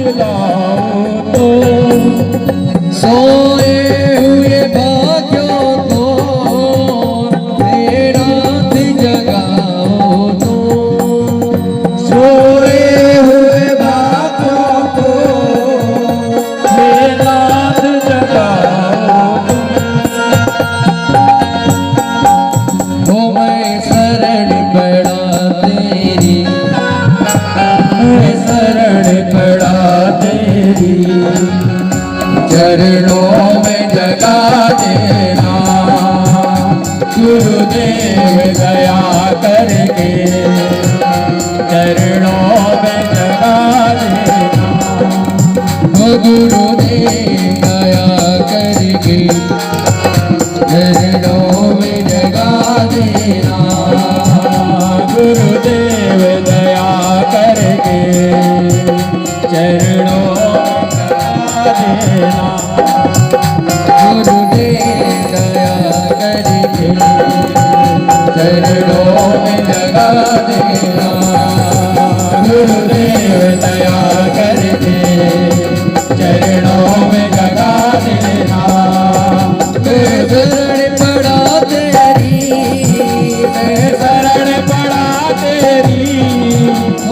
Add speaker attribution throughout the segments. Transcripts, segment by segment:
Speaker 1: जगाओ तो, सोए हुए भाग्यों को हे नाथ जगाओ तो, सोए हुए भाग्यों को हे नाथ जगाओ तो, हो मैं शरण पड़ा तेरी, मैं शरण पड़ा तेरी, चरणों में जगा देना गुरुदेव दया करके, चरणों में जगा देना वो गुरुदेव दया करके, चरणों में जगा देना गुरुदेव दया करके, चरणों देना गुरुदेव दया करके, चरणों में जगा देना गुरुदेव दया करके, चरणों में जगा देना। मैं शरण पड़ा तेरी, मैं शरण पड़ा तेरी,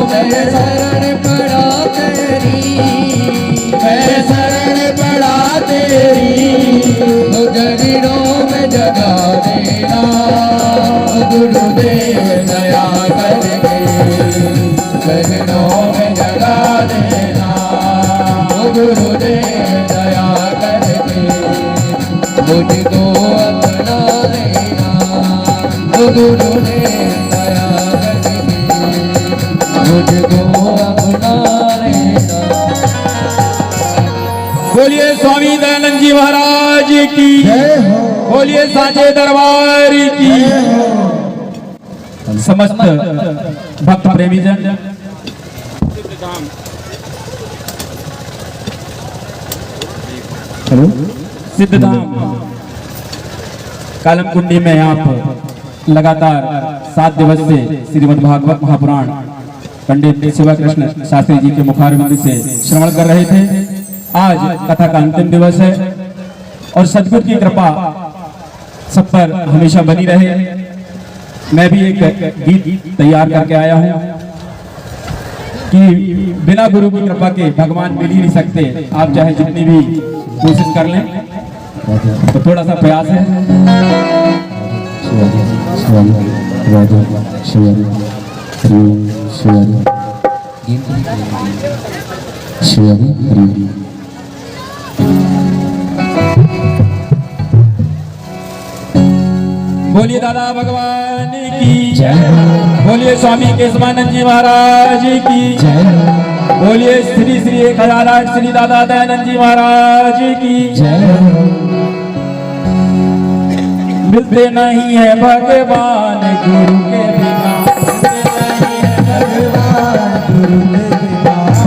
Speaker 1: मैं शरण पड़ा तेरी, मैं शरण पड़ा तेरी, तो चरणों में जगा देना गुरुदेव दया करके, चरणों में जगा देना गुरुदेव दया करके, मुझको अपना लेना गुरुदेव दया करके, मुझको अपना लेना।
Speaker 2: बोलिए स्वामी दयानंद जी महाराज की, बोलिए साचे दरबार की। समस्त भक्त प्रेमी जन सिद्धधाम कालम कुंडी में आप लगातार 7 दिवस से श्रीमद् भागवत महापुराण पंडित शिवा कृष्ण शास्त्री जी के मुखारविंद से श्रवण कर रहे थे। आज कथा का अंतिम दिवस है और सदगुरु की कृपा सब पर हमेशा बनी रहे। मैं भी एक गीत तैयार करके आया हूं कि बिना गुरु की कृपा के भगवान मिल ही नहीं सकते। आप चाहे जितनी भी कोशिश कर लें तो थोड़ा सा प्रयास है। बोलिए दादा भगवान की जय, बोलिए स्वामी केशवानंद जी महाराज की जय, बोलिए श्री श्री 1008 श्री दादा दयानंद जी महाराज की जय। मिलते नहीं है भगवान गुरु के बिना,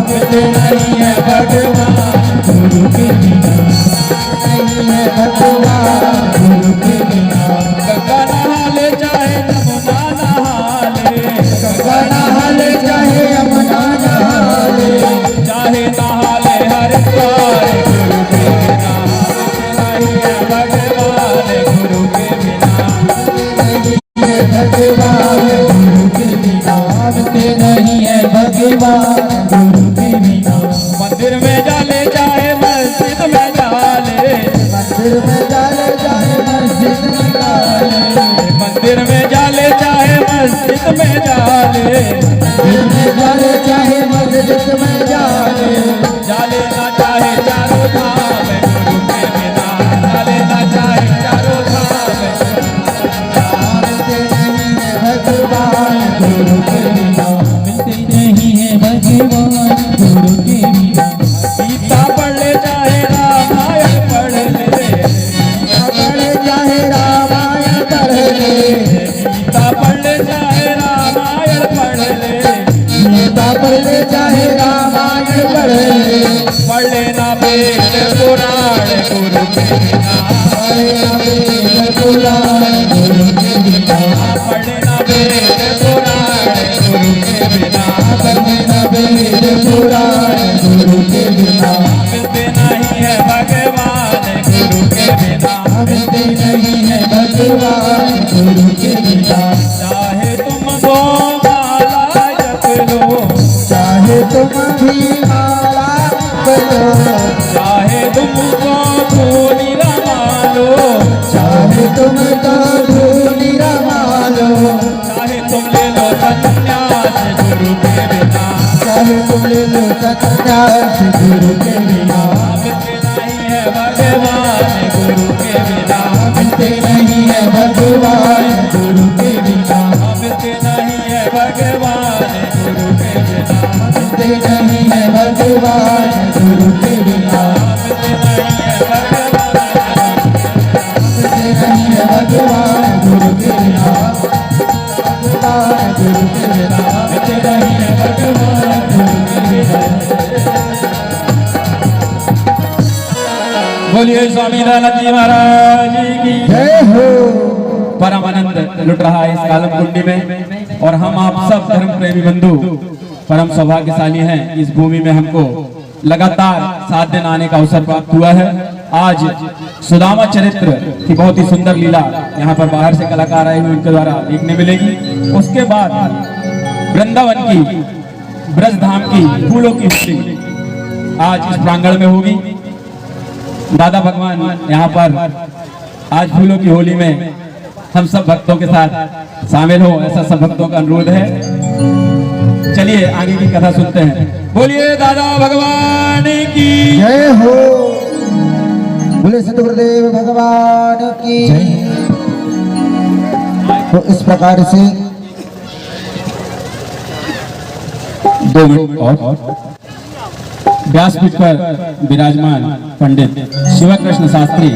Speaker 2: मिलते नहीं है भगवान गुरु के बिना, नहीं है भगवान गुरु के बिना। गंगा नहाले चाहे यमुना नहाले, गंगा नहाले चाहे यमुना नहाले, चाहे नहाले हरिद्वार गुरु के बिना, नहीं है भगवान गुरु के बिना, नहीं है भगवान गुरु के बिना, नहीं है भगवान गुरु के बिना। मंदिर में जाले चाहे मस्जिद में जाले, मंदिर में जाले चाहे मस्जिद में जाले, मंदिर में जाले चाहे मस्जिद में जाले, मंदिर में जाले चाहे मस्जिद में जाले, जाले ना चाहे चारों धाम गुरु के बिना, जाले ना चाहे चारों धाम, मिलते नहीं है भगवान गुरु के बिना, मिलते नहीं है भगवान गुरु के बिना। गीता पढ़ ले चाहे रामायण पढ़ ले, गीता पढ़ ले चाहे रामायण पढ़ ले, गीता पढ़ ले चाहे रामायण पढ़ ले, गीता पढ़ ले चाहे रामायण पढ़ ले, पढ़ लेना वेद पुराण गुरु के बिना, पढ़ लेना वेद पुराण गुरु के बिना, पढ़ लेना वेद पुराण गुरु के बिना, पढ़ लेना वेद पुराण गुरु के तुम भी माला बनो,
Speaker 3: चाहे तुमको धूलि रमालो,
Speaker 2: चाहे तुम तो धूलि रमालो,
Speaker 3: चाहे तुम ले लो सन्यास गुरु के बिना,
Speaker 2: चाहे तुम ले लो सन्यास गुरु के बिना,
Speaker 3: मिलते नहीं है भगवान गुरु के बिना,
Speaker 2: मिलते नहीं है भगवान गुरु के बिना,
Speaker 3: मिलते नहीं है भगवान गुरु के बिना,
Speaker 2: मिलते नहीं है भगवान गुरु के बिना,
Speaker 3: मिलते नहीं है भगवान,
Speaker 2: मिलते नहीं है भगवान गुरु के बिना, भगवान गुरु के बिना,
Speaker 3: मिलते नहीं है भगवान गुरु के बिना। बोलिए स्वामी दयानंद जी महाराज की
Speaker 2: जय हो।
Speaker 3: परम आनंद लुट रहा है इस कालम कुंडी में, और हम आप सब धर्म प्रेमी बंधु परम सौभाग्यशाली हैं। इस भूमि में हमको लगातार 7 दिन आने का अवसर प्राप्त हुआ है। आज सुदामा चरित्र की बहुत ही सुंदर लीला यहाँ पर बाहर से कलाकार आए हुए उनके द्वारा देखने मिलेगी। उसके बाद वृंदावन की ब्रज धाम की फूलों की होली आज इस प्रांगण में होगी। दादा भगवान यहाँ पर आज फूलों की होली में हम सब भक्तों के साथ शामिल हो, ऐसा सब भक्तों का अनुरोध है। चलिए आगे की कथा सुनते हैं। बोलिए दादा भगवान की
Speaker 2: जय हो। बोले सिद्ध गुरुदेव भगवान की। तो इस प्रकार से
Speaker 3: 2 मिनट और व्यासपीठ पर विराजमान पंडित शिवकृष्ण शास्त्री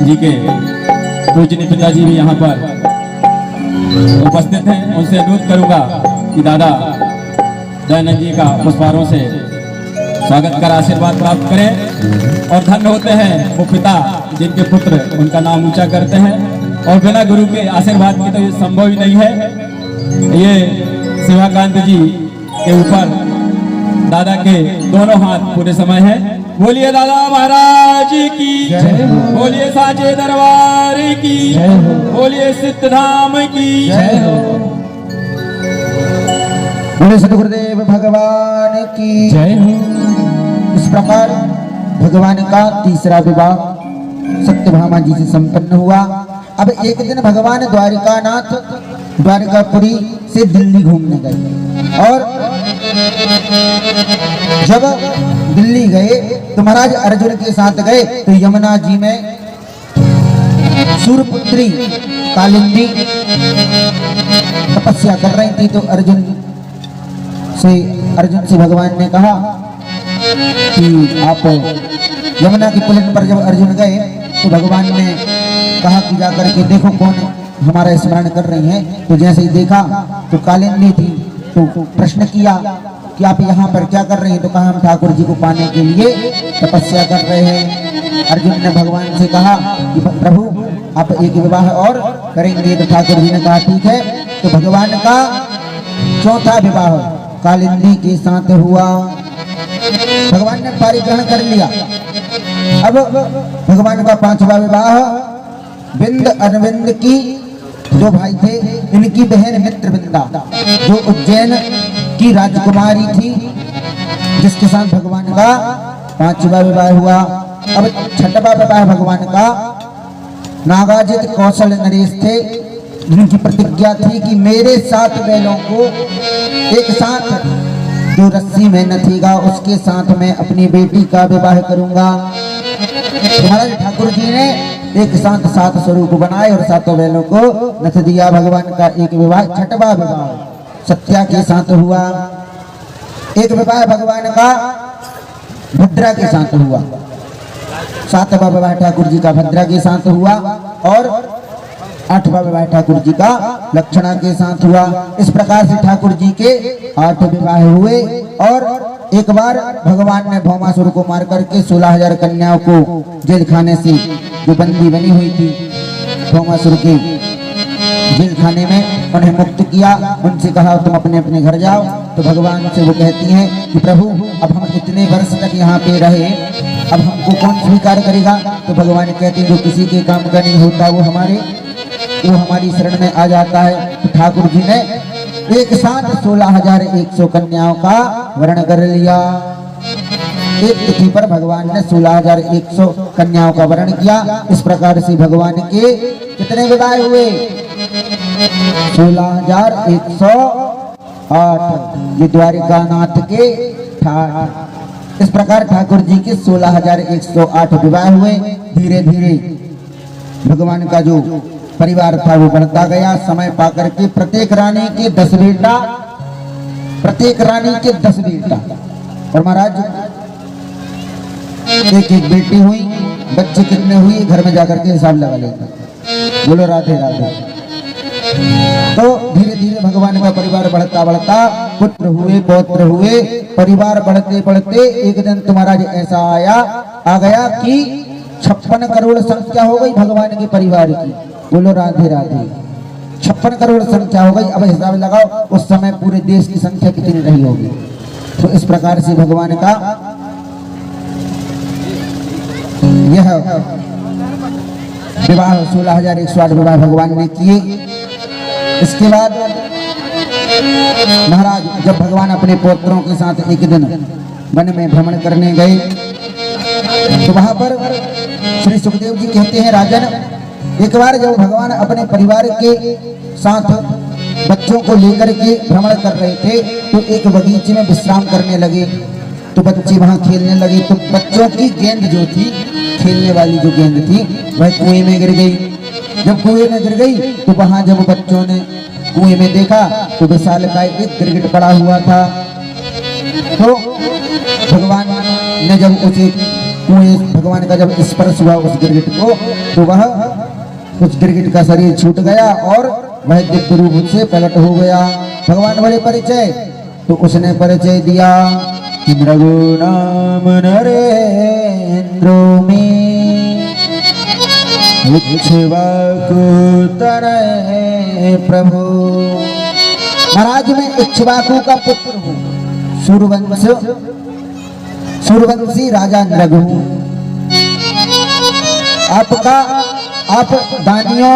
Speaker 3: जी के पूजनीय पिताजी भी यहाँ पर उपस्थित हैं। उनसे अनुरोध करूंगा कि दादा दयानंद जी का पुष्पारों से स्वागत कर आशीर्वाद प्राप्त करें। और धन्य होते हैं वो पिता जिनके पुत्र उनका नाम ऊंचा करते हैं, और बिना गुरु के आशीर्वाद की तो ये संभव ही नहीं है। ये शिवाकांत जी के ऊपर दादा के दोनों हाथ पूरे समय है। बोलिए दादा महाराज की, बोलिए साचे दरबार की, बोलिए सिद्धधाम की।
Speaker 2: बोले सिद्ध गुरुदेव भगवान की
Speaker 3: जय हो।
Speaker 2: इस प्रकार भगवान का तीसरा विवाह सत्यभामा जी से संपन्न हुआ। अब एक दिन भगवान द्वारिकानाथ द्वारिकापुरी से दिल्ली घूमने गए, और जब दिल्ली गए तो महाराज अर्जुन के साथ गए तो यमुना जी में सूर्यपुत्री कालिंदी तपस्या कर रही थी। तो अर्जुन से भगवान ने कहा कि आप यमुना की पुलिन पर जब अर्जुन गए तो भगवान ने कहा कि जाकर के देखो कौन हमारा स्मरण कर रही है। तो जैसे ही देखा तो कालिंदी थी। तो प्रश्न किया कि आप यहाँ पर क्या कर रहे हैं। तो कहा हम ठाकुर जी को पाने के लिए तपस्या कर रहे हैं। अर्जुन ने भगवान से कहा कि प्रभु आप एक विवाह और करेंगे। तो ठाकुर जी ने कहा ठीक है। तो भगवान का चौथा विवाह कालिंदी के साथ हुआ। भगवान ने पारिग्रहण कर लिया। अब भगवान का 5वां विवाह बिंद अरविंद की जो भाई थे इनकी बहन मित्रविंदा जो उज्जैन की राजकुमारी थी, जिसके साथ भगवान का 5वां विवाह हुआ। अब 6वां विवाह भगवान का नागाजित कौशल नरेश थे, जिनकी प्रतिज्ञा थी कि मेरे 7 बैलों को एक साथ जो रस्सी में नथेगा उसके साथ मैं अपनी बेटी का विवाह करूंगा। महाराज ठाकुर जी ने एक साथ 7 स्वरूप बनाए और 7 बैलों को नथ दिया। भगवान का एक विवाह 6वां विवाह सत्या के साथ हुआ। एक विवाह भगवान का भद्रा के साथ हुआ। 7वां विवाह ठाकुर जी का भद्रा के साथ हुआ, और 8वां विवाह ठाकुर जी का लक्षणा के साथ हुआ। इस प्रकार से ठाकुर जी के 8 विवाह हुए। और एक बार भगवान ने भौमासुर को मार करके 16,000 कन्याओं को जेल खाने से जो बंदी बनी हुई थी भौमासुर के जेल खाने में उन्हें मुक्त किया। उनसे कहा तुम अपने अपने घर जाओ। तो भगवान से वो कहती हैं कि प्रभु अब हम इतने वर्ष तक यहाँ पे रहे, अब हमको कौन स्वीकार करेगा। तो भगवान कहते हैं जो किसी के काम का नहीं होता वो हमारी शरण में आ जाता है। तो ठाकुर जी ने एक साथ 16,100 कन्याओं का वर्ण कर लिया। एक तिथि पर भगवान ने 16,100 कन्याओं का वर्ण किया। इस प्रकार से भगवान के कितने विवाह हुए? 16,108। ये द्वारिका नाथ के ठाठ। इस प्रकार ठाकुर जी के 16,108 विवाह हुए। धीरे धीरे भगवान का जो परिवार था वो बढ़ता गया। समय पाकर के प्रत्येक रानी के 10 बेटा, प्रत्येक रानी के 10 बेटा, और महाराज एक एक बेटी हुई। बच्चे कितने हुए घर में जाकर के हिसाब लगा लेते। बोलो राधे राधे। तो धीरे धीरे भगवान का परिवार बढ़ता बढ़ता पुत्र हुए, पौत्र हुए। परिवार बढ़ते बढ़ते एक दिन तुम्हारा ऐसा आ गया कि 56 करोड़ संख्या हो गई भगवान के परिवार की। बोलो राधे राधे। 56 करोड़ संख्या हो गई। अब हिसाब लगाओ उस समय पूरे देश की संख्या कितनी रही होगी। तो इस प्रकार से भगवान का यह विवाह 16,108 विवाह भगवान ने किए। इसके बाद महाराज जब भगवान अपने पुत्रों के साथ एक दिन वन में भ्रमण करने गए तो वहां पर श्री सुखदेव जी कहते हैं, राजन एक बार जब भगवान अपने परिवार के साथ बच्चों को लेकर के भ्रमण कर रहे थे तो एक बगीचे में विश्राम करने लगे। तो बच्चे वहां खेलने लगे। तो बच्चों की गेंद जो थी, खेलने वाली जो गेंद थी, वह कुएं में गिर गई। जब कुएं में गिर गई तो वहां जब बच्चों ने कुएं में देखा तो विशाल का एक गिरगिट पड़ा हुआ था। तो भगवान ने जब उसे कुएं, भगवान का जब स्पर्श हुआ उस गिरगिट को, तो वह उस गिरगिट का शरीर छूट गया और वह दिव्य रूप से प्रकट हो गया। भगवान बोले परिचय, तो उसने परिचय दिया कि मृगो नाम नरेंद्रो में इक्ष्वाकु तरह प्रभु। महाराज मैं इक्ष्वाकु का पुत्र हूँ, सूर्यवंशी राजा नृग हूँ। आप दानियों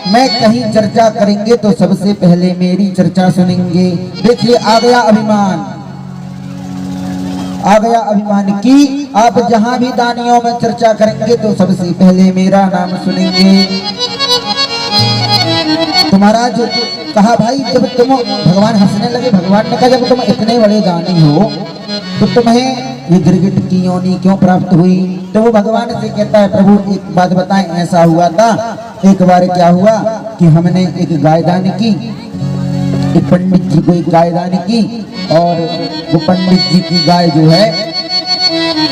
Speaker 2: में कहीं चर्चा करेंगे तो सबसे पहले मेरी चर्चा सुनेंगे। देखिए आ गया अभिमान, आ गया अभिमान की आप जहां भी दानियों में चर्चा करेंगे तो सबसे पहले मेरा नाम सुनेंगे। तो महाराज कहा भाई जब तुम, भगवान हंसने लगे। भगवान ने कहा जब तुम इतने बड़े दानी हो तो तुम्हें ये गिरगिट की योनि क्यों प्राप्त हुई? तो वो भगवान से कहता है, प्रभु एक बात बताएं, ऐसा हुआ था एक बार क्या हुआ कि हमने एक गाय दान की, एक पंडित जी को एक गाय दान की, और वो पंडित जी की गाय जो है,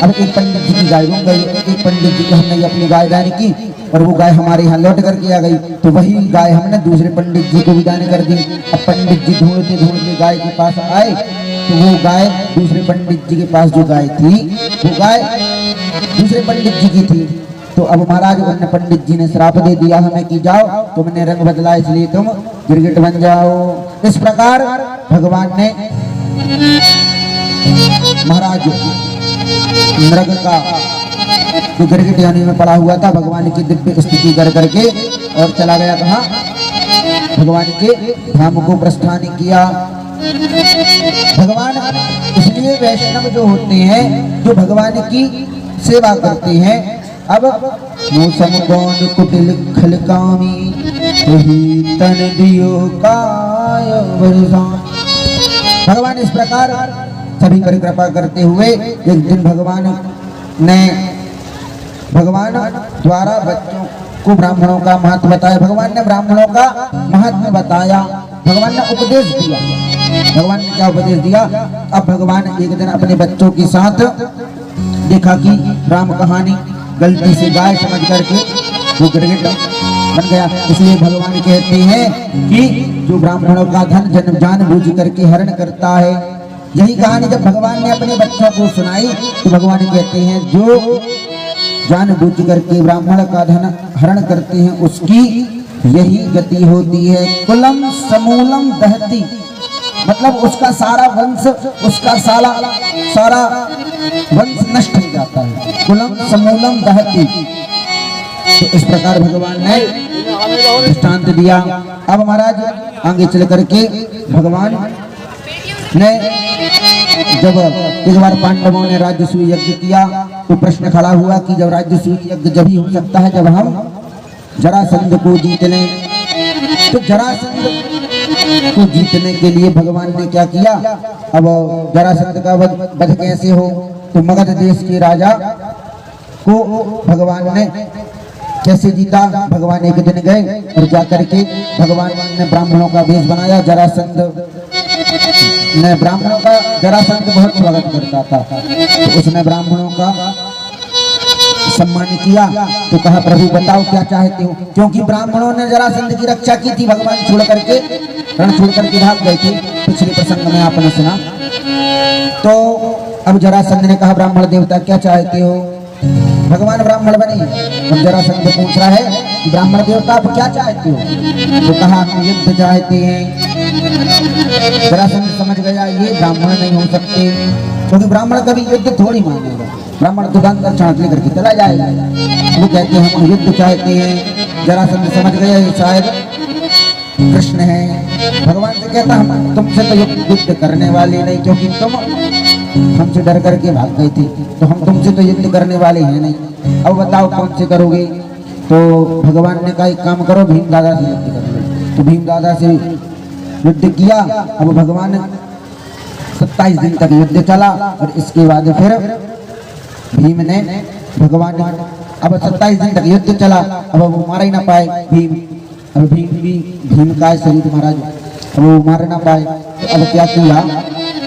Speaker 2: अब एक पंडित जी की गाय गुम गई। एक पंडित जी को हमने अपनी गाय दान की और वो गाय हमारे यहाँ लौट करके आ गई। तो वही गाय हमने दूसरे पंडित जी को भी दान कर दी। अब पंडित जी ढूंढते ढूंढते गाय के पास आए तो वो गाय दूसरे पंडित जी के पास जो गाय थी वो गाय दूसरे पंडित जी की थी। तो अब महाराज उन पंडित जी ने श्राप दे दिया हमें कि जाओ तुमने रंग बदला इसलिए तुम गिरगिट बन जाओ। इस प्रकार भगवान ने महाराज नृग का जो गिरगिट योनि में पड़ा हुआ था भगवान की दिव्य स्तुति कर करके और चला गया। कहा भगवान के धाम को प्रस्थान किया। भगवान इसलिए वैष्णव जो होते हैं जो भगवान की सेवा करते हैं। अब मौसम कौन कुटिल खलकामी तन दियो काय भगवान इस प्रकार सभी पर कृपा करते हुए एक दिन भगवान द्वारा बच्चों को ब्राह्मणों का महत्व बताया। भगवान ने ब्राह्मणों का महत्व बताया। भगवान ने उपदेश दिया। भगवान ने क्या उपदेश दिया? अब भगवान एक दिन अपने बच्चों के साथ देखा कि राम कहानी गलती से गाय समझ करके वो गिरगिट बन गया। इसलिए भगवान कहते हैं कि जो ब्राह्मणों का धन जानबूझ करके हरण करता है। यही कहानी जब भगवान ने अपने बच्चों को सुनाई तो भगवान कहते हैं जो जानबूझ करके ब्राह्मण का धन हरण करते हैं उसकी यही गति होती है। कुलम समूलम दहती, मतलब उसका सारा वंश, उसका सारा वंश नष्ट हो जाता है। कुलम समूलम दहती। तो इस प्रकार भगवान ने दृष्टांत दिया। अब महाराज
Speaker 4: आगे चल करके भगवान ने जब एक बार पांडवों ने राजसूय यज्ञ किया तो प्रश्न खड़ा हुआ कि जब राजसूय यज्ञ जब ही हो सकता है जब हम जरासंध को जीत लें। तो जरासंध को जीतने के लिए भगवान ने क्या किया, अब जरासंध का वध कैसे हो, तो मगध देश के राजा को भगवान ने कैसे जीता। भगवान एक दिन गए और जाकर के भगवान ने ब्राह्मणों का वेश बनाया। जरासंध ने ब्राह्मणों का, जरासंध बहुत स्वागत करता था, तो उसने ब्राह्मणों का सम्मान किया। तो कहा प्रभु बताओ क्या चाहते हो, क्योंकि ब्राह्मणों ने जरासंध की रक्षा की थी, भगवान छोड़ करके रण छोड़ करके भाग गए थे, पिछले प्रसंग में आपने सुना। तो अब जरासंध ने कहा ब्राह्मण देवता क्या चाहते हो, भगवान ब्राह्मण बने। अब जरासंध पूछ रहा है कि ब्राह्मण देवता आप क्या चाहते हो, तो कहा हम युद्ध चाहते हैं। जरासंध समझ गया ये ब्राह्मण नहीं हो सकते, क्योंकि ब्राह्मण कभी युद्ध थोड़ी मानेगा, ब्राह्मण दुकान का छांट लेकर के चला जाएगा। वो कहते हैं हम युद्ध चाहते हैं। जरासंध समझ गया ये शायद कृष्ण है। भगवान से कहता हम तुमसे तो युद्ध करने वाले नहीं, क्योंकि तुम हमसे डर करके भाग गए थे, तो हम तुमसे तो युद्ध करने वाले हैं नहीं। अब बताओ कौन से करोगे। तो भगवान ने कहा एक काम करो, भीम दादा से युद्ध कर लो। तो भीम दादा से युद्ध किया। अब भगवान 27 दिन तक युद्ध चला और इसके बाद फिर भीम ने भगवान, अब 27 दिन तक युद्ध चला, अब वो मार ही ना पाए भीम। अब भीम का शरीर महाराज, अब वो मार ना पाए। तो अब क्या किया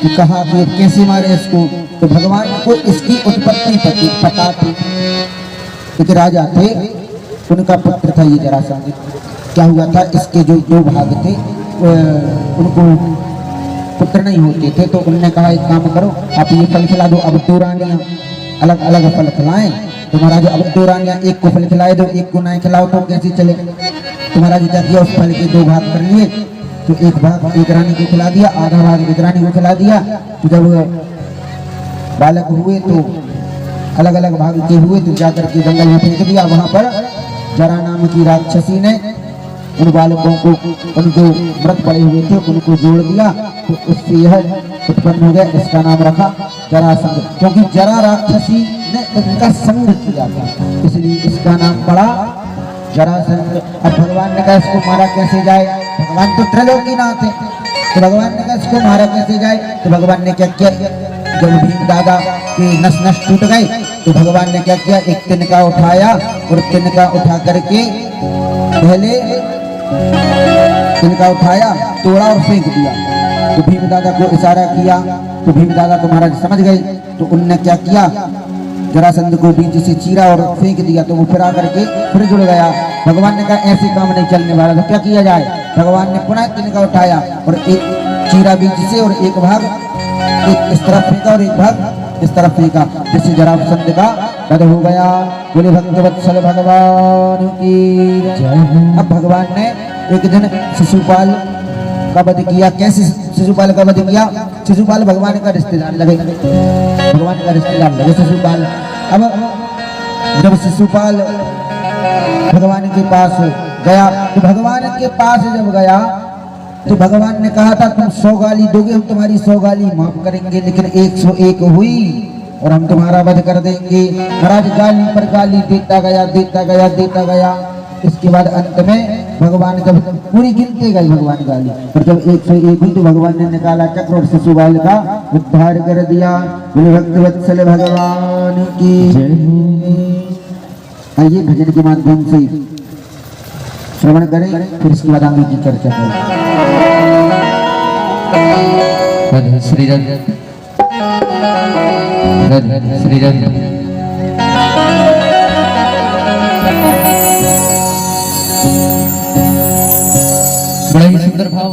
Speaker 4: कि कहा कि कैसे मारे इसको। तो भगवान को इसकी उत्पत्ति पता थी। एक राजा थे, उनका पुत्र था ये जरासंध। क्या हुआ था, इसके जो 2 भाग थे उनको पुत्र नहीं होते थे, तो उन्होंने कहा एक काम करो आप ये फल खिला दो। अब 2 रानियां अलग अलग फल खिलाएं। तो महाराज अब 2 रानियां एक को फल खिलाए दो, एक को नहीं खिलाओ तो कैसे चले। तो महाराज क्या किया, उस फल के 2 भाग कर लिए। तो एक भाग एक रानी को खिला दिया, आधा भाग एक रानी को खिला दिया। तो जब बालक हुए तो अलग अलग भाग के हुए, तो जाकर के जंगल में फेंक दिया। वहां पर जरा नाम की राक्षसी ने उन बालकों को, उन जो मृत पड़े हुए थे उनको जोड़ दिया। तो उससे यह उत्पन्न हो गया, इसका नाम रखा जरासंध, क्योंकि जरा राक्षसी ने इनका संग किया था, इसलिए इसका नाम पड़ा जरासंध। अब भगवान ने कहा इसको मारा कैसे जाए, भगवान तो त्रिलोकीनाथ है, तो भगवान ने कहा इसको मारा कैसे जाए। तो भगवान ने क्या किया, जब भीम दादा के नस नस टूट गए तो भगवान ने क्या किया, एक तिनका उठाया और तिनका उठा करके पहले तिनका उठाया, तोड़ा और फेंक दिया। तो भीम दादा को इशारा किया, तो भीम दादा तो महाराज समझ गए। तो उनने क्या किया, जरासंध को बीच से चीरा और फेंक दिया, तो वो फिर आकर के फिर जुड़ गया। भगवान ने कहा ऐसे काम नहीं चलने वाला, तो क्या किया जाए। भगवान ने पुनः तिनका उठाया और एक चीरा बीच से और एक भाग एक इस तरफ फेंका और एक भाग इस तरफ फेंका, जिससे जरासंध का वध हो गया। बोले भक्तवत्सल भगवान की जय। अब भगवान ने एक दिन शिशुपाल का वध किया। कैसे शिशुपाल का वध किया, शिशुपाल भगवान का रिश्तेदार लगे, भगवान का रिश्तेदार लगे शिशुपाल। अब जब शिशुपाल भगवान के पास गया, तो भगवान के पास जब गया तो भगवान ने कहा था तुम 100 गाली दोगे, हम तुम्हारी 100 गाली माफ करेंगे, लेकिन 101 हुई और हम तुम्हारा वध कर देंगे। महाराज गाली पर गाली देता गया, देता गया, देता गया। इसके बाद अंत में भगवान जब पूरी गिनते गए भगवान गाली, और जब 101 हुई तो भगवान ने निकाला चक्र और शिशुपाल का उद्धार कर दिया। बोले भक्तवत्सल भगवान की जय। आइए भजन के माध्यम से श्रवण करें, फिर इसके बाद आगे की चर्चा करें।
Speaker 1: श्री रंग श्री रंग बड़ा ही सुंदर भाव।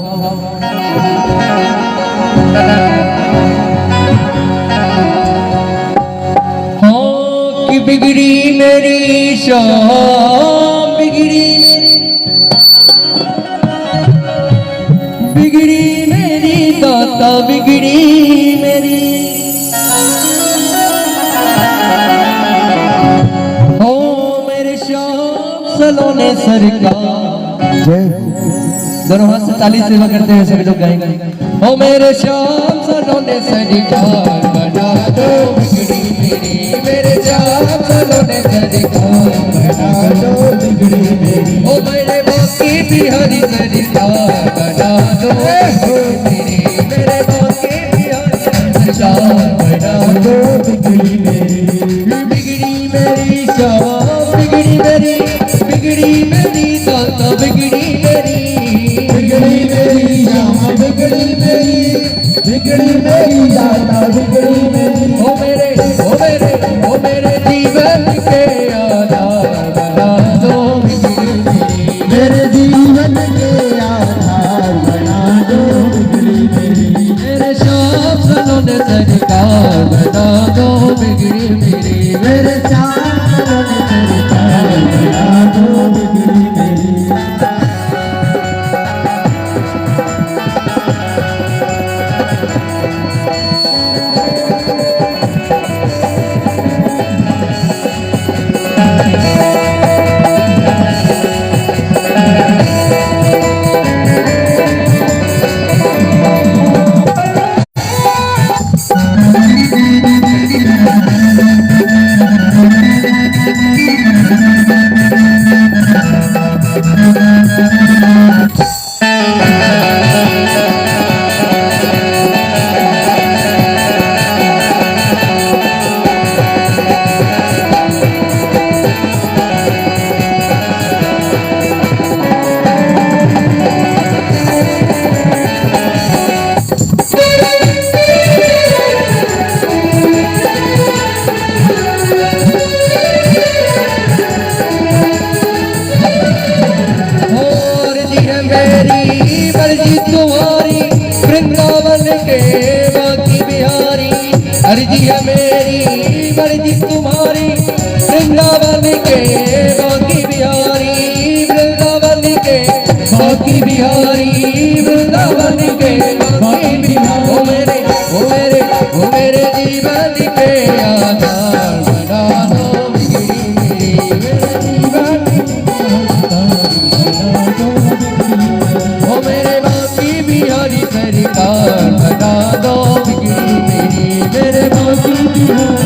Speaker 1: हाँ कि बिगड़ी मेरी शाम, बिगड़ी मेरी दाता, बिगड़ी मेरी हो मेरे श्याम सलोने सरकार।
Speaker 4: जय
Speaker 1: दोनों हाथ से ताली सेवा करते हुए सभी लोग गाएंगे। ओ मेरे श्याम सलोने सरकार बना दो बिगड़ी मेरी, मेरे श्याम सलोने सरकार बना दो बिगड़ी मेरी। ओ मेरे बाकी बिहारी सरकार बना दो बिगड़ी मेरी, मेरे बाकी बिहारी सरकार बना दो बिगड़ी मेरी। बिगड़ी मेरी श्याम बिगड़ी मेरी, बिगड़ी मेरी दाता बिगड़ी मेरी,
Speaker 2: बिगड़ी मेरी श्याम बिगड़ी मेरी, बिगड़ी मेरी दाता बिगड़ी मेरी।
Speaker 1: ओ मेरे ओ मेरे जीवन के आधार बना दो बिगड़ी मेरी,
Speaker 2: मेरे जीवन के आधार बना दो बिगड़ी मेरी।
Speaker 1: मेरे श्याम सलोने सरकार बना दो बिगड़ी मेरी,
Speaker 2: मेरे चारों सरकार बना दो बिगड़ी मेरी।
Speaker 1: मेरी मर्जी तुम्हारी वृंदावन के बाकी बिहारी, अर्जी है मेरी मर्जी तुम्हारी वृंदावन के बाकी बिहारी, वृंदावन के बाकी बिहारी, वृंदावन के बाकी बिहारी। ओ मेरे ओ मेरे ओ मेरे जीवन के आधार बना दो बिगड़ी मेरी, मेरे जीवन ओ मेरे बाकी बिहारी सरकार बना दो बिगड़ी मेरी, मेरे बाकी बिहारी